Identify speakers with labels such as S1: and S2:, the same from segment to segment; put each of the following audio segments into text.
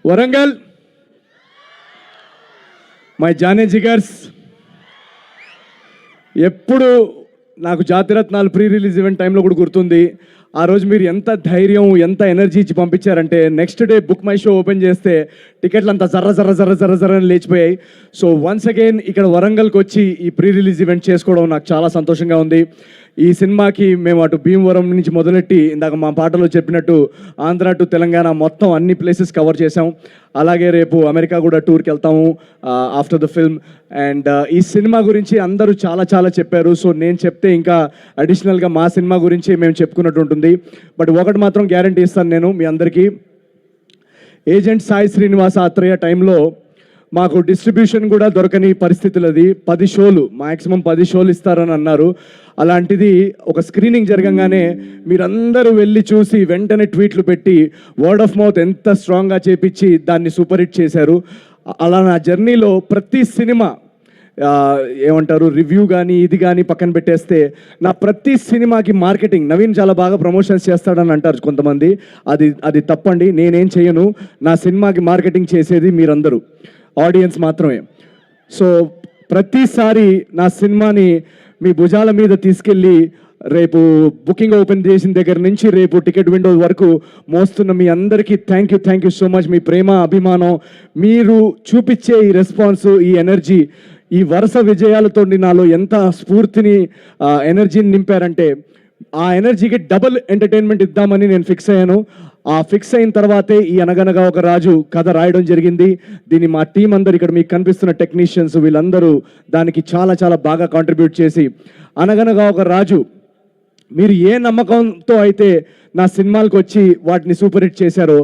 S1: Warangal my జానే జిగర్స్, ఎప్పుడు నాకు జాతిరత్నాలు pre release event టైంలో కూడా గుర్తుంది. ఆ రోజు మీరు ఎంత ధైర్యం, ఎంత ఎనర్జీ ఇచ్చి పంపించారంటే next day BookMyShow open చేస్తే టికెట్లు అంతా జర్ర జర్ర జర్ర జర్ర జర్ర అని లేచిపోయాయి. సో వన్స్ అగైన్ ఇక్కడ వరంగల్కి వచ్చి ఈ ప్రీ రిలీజ్ ఈవెంట్ చేసుకోవడం నాకు చాలా సంతోషంగా ఉంది. ఈ సినిమాకి మేము అటు భీమవరం నుంచి మొదలెట్టి ఇందాక మా పాటలో చెప్పినట్టు ఆంధ్ర టు తెలంగాణ మొత్తం అన్ని ప్లేసెస్ కవర్ చేసాం. అలాగే రేపు అమెరికా కూడా టూర్కి వెళ్తాము ఆఫ్టర్ ద ఫిల్మ్. అండ్ ఈ సినిమా గురించి అందరూ చాలా చాలా చెప్పారు. సో నేను చెప్తే ఇంకా అడిషనల్గా మా సినిమా గురించి మేము చెప్పుకున్నట్టు ఉంటుంది. బట్ ఒకటి మాత్రం గ్యారంటీ ఇస్తాను నేను మీ అందరికీ, ఏజెంట్ సాయి శ్రీనివాస ఆత్రేయ టైంలో మాకు డిస్ట్రిబ్యూషన్ కూడా దొరకని పరిస్థితులు. అది 10 షోలు, మ్యాక్సిమం 10 షోలు ఇస్తారని అన్నారు. అలాంటిది ఒక స్క్రీనింగ్ జరగంగానే మీరందరూ వెళ్ళి చూసి వెంటనే ట్వీట్లు పెట్టి వర్డ్ ఆఫ్ మౌత్ ఎంత స్ట్రాంగ్గా చేపించి దాన్ని సూపర్ హిట్ చేశారు. అలా నా జర్నీలో ప్రతి సినిమా ఏమంటారు రివ్యూ కానీ ఇది కానీ పక్కన పెట్టేస్తే నా ప్రతి సినిమాకి మార్కెటింగ్ నవీన్ చాలా బాగా ప్రమోషన్స్ చేస్తాడని అంటారు కొంతమంది. అది తప్పండి. నేనేం చేయను. నా సినిమాకి మార్కెటింగ్ చేసేది మీరందరూ, ఆడియన్స్ మాత్రమే. సో ప్రతిసారి నా సినిమాని మీ భుజాల మీద తీసుకెళ్ళి రేపు బుకింగ్ ఓపెన్ చేసిన దగ్గర నుంచి రేపు టికెట్ విండో వరకు మోస్తున్న మీ అందరికీ థ్యాంక్ యూ సో మచ్. మీ ప్రేమ, అభిమానం, మీరు చూపించే ఈ రెస్పాన్స్, ఈ ఎనర్జీ, ఈ వరుస విజయాలతో నాలో ఎంత స్ఫూర్తిని, ఎనర్జీని నింపారంటే ఆ ఎనర్జీకి డబుల్ ఎంటర్టైన్మెంట్ ఇద్దామని నేను ఫిక్స్ అయ్యాను. ఆ ఫిక్స్ అయిన తర్వాతే ఈ అనగనగా ఒక రాజు కథ రాయడం జరిగింది. దీన్ని మా టీం అందరు, ఇక్కడ మీకు కనిపిస్తున్న టెక్నీషియన్స్ వీళ్ళందరూ దానికి చాలా చాలా బాగా కాంట్రిబ్యూట్ చేసి అనగనగా ఒక రాజు మీరు ఏ నమ్మకంతో అయితే నా సినిమాలకు వచ్చి వాటిని సూపర్ హిట్ చేశారో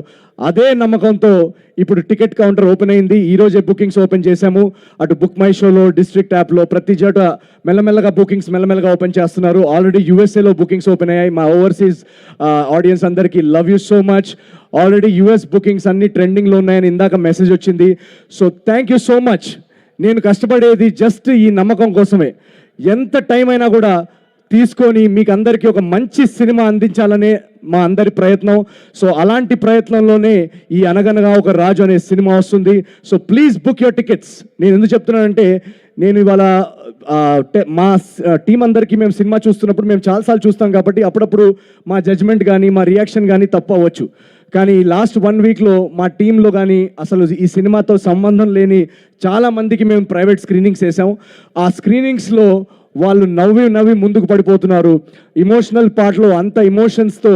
S1: అదే నమ్మకంతో ఇప్పుడు టికెట్ కౌంటర్ ఓపెన్ అయింది. ఈరోజే బుకింగ్స్ ఓపెన్ చేశాము. అటు బుక్ మై షోలో, డిస్ట్రిక్ట్ యాప్లో ప్రతి చోట మెల్లమెల్లగా బుకింగ్స్ మెల్లమెల్లగా ఓపెన్ చేస్తున్నారు. ఆల్రెడీ యూఎస్ఏలో బుకింగ్స్ ఓపెన్ అయ్యాయి. మా ఓవర్సీస్ ఆడియన్స్ అందరికీ love you so much. Already US bookings అన్ని ట్రెండింగ్లో ఉన్నాయని ఇందాక మెసేజ్ వచ్చింది. So thank you so much. నేను కష్టపడేది జస్ట్ ఈ నమ్మకం కోసమే. ఎంత టైం అయినా కూడా తీసుకొని మీకు అందరికీ ఒక మంచి సినిమా అందించాలనే మా అందరి ప్రయత్నం. సో అలాంటి ప్రయత్నంలోనే ఈ అనగనగా ఒక రాజు అనే సినిమా వస్తుంది. So please book your tickets. నేను ఎందుకు చెప్తున్నానంటే నేను ఇవాళ మా టీం అందరికీ మేము సినిమా చూస్తున్నప్పుడు మేము చాలాసార్లు చూస్తాం కాబట్టి అప్పుడప్పుడు మా జడ్జ్మెంట్ కానీ మా రియాక్షన్ కానీ తప్పు అవ్వచ్చు. కానీ లాస్ట్ 1 వీక్లో మా టీంలో కానీ అసలు ఈ సినిమాతో సంబంధం లేని చాలామందికి మేము ప్రైవేట్ స్క్రీనింగ్స్ వేసాం. ఆ స్క్రీనింగ్స్లో వాళ్ళు నవ్వి ముందుకు పడిపోతున్నారు. ఇమోషనల్ పార్ట్లో అంత ఎమోషన్స్తో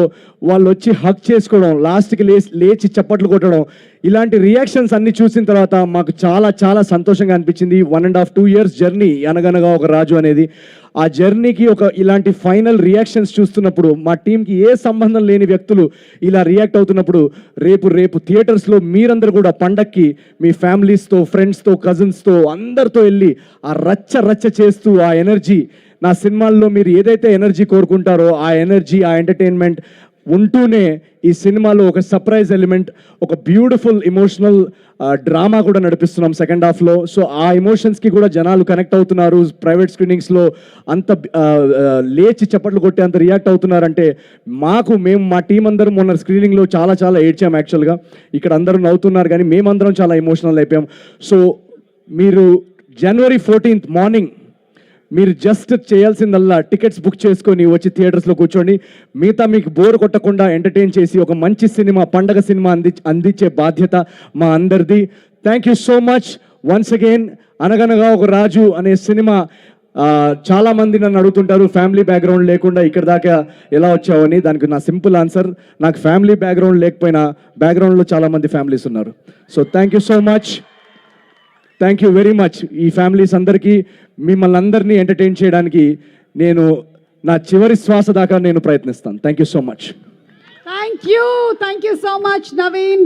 S1: వాళ్ళు వచ్చి హక్ చేసుకోవడం, లాస్ట్కి లేచి చప్పట్లు కొట్టడం, ఇలాంటి రియాక్షన్స్ అన్ని చూసిన తర్వాత మాకు చాలా చాలా సంతోషంగా అనిపించింది. 1.5-2 years జర్నీ అనగనగా ఒక రాజు అనేది. ఆ జర్నీకి ఒక ఇలాంటి ఫైనల్ రియాక్షన్స్ చూస్తున్నప్పుడు మా టీంకి ఏ సంబంధం లేని వ్యక్తులు ఇలా రియాక్ట్ అవుతున్నప్పుడు రేపు థియేటర్స్లో మీరందరూ కూడా పండక్కి మీ ఫ్యామిలీస్తో, ఫ్రెండ్స్తో, కజిన్స్తో అందరితో వెళ్ళి ఆ రచ్చ చేస్తూ ఆ ఎనర్జీ, నా సినిమాల్లో మీరు ఏదైతే ఎనర్జీ కోరుకుంటారో ఆ ఎనర్జీ, ఆ ఎంటర్టైన్మెంట్ ఉంటూనే ఈ సినిమాలో ఒక సర్ప్రైజ్ ఎలిమెంట్, ఒక బ్యూటిఫుల్ ఎమోషనల్ డ్రామా కూడా నడిపిస్తున్నాం సెకండ్ హాఫ్లో. సో ఆ ఎమోషన్స్కి కూడా జనాలు కనెక్ట్ అవుతున్నారు. ప్రైవేట్ స్క్రీనింగ్స్లో అంత లేచి చప్పట్లు కొట్టి అంత రియాక్ట్ అవుతున్నారంటే మేము మా టీం అందరం మొన్న స్క్రీనింగ్లో చాలా చాలా ఏడ్చాం. యాక్చువల్గా ఇక్కడ అందరూ నవ్వుతున్నారు కానీ మేమందరం చాలా ఎమోషనల్ అయిపోయాం. సో మీరు January 14th మార్నింగ్ మీరు జస్ట్ చేయాల్సిందల్లా టికెట్స్ బుక్ చేసుకొని వచ్చి థియేటర్స్లో కూర్చోండి. మిగతా మీకు బోర్ కొట్టకుండా ఎంటర్టైన్ చేసి ఒక మంచి సినిమా, పండగ సినిమా అందించే బాధ్యత మా అందరిది. Thank you so much once again. అనగనగా ఒక రాజు అనే సినిమా చాలామంది నన్ను అడుగుతుంటారు ఫ్యామిలీ బ్యాక్గ్రౌండ్ లేకుండా ఇక్కడ దాకా ఎలా వచ్చావని. దానికి నా సింపుల్ ఆన్సర్, నాకు ఫ్యామిలీ బ్యాక్గ్రౌండ్ లేకపోయినా బ్యాక్గ్రౌండ్లో చాలామంది ఫ్యామిలీస్ ఉన్నారు. So thank you so much, thank you very much. ఈ ఫ్యామిలీస్ అందరికీ, మిమ్మల్ని అందరినీ ఎంటర్టైన్ చేయడానికి నేను నా చివరి శ్వాస దాకా నేను ప్రయత్నిస్తాను. Thank you so much.
S2: Thank you so much Naveen.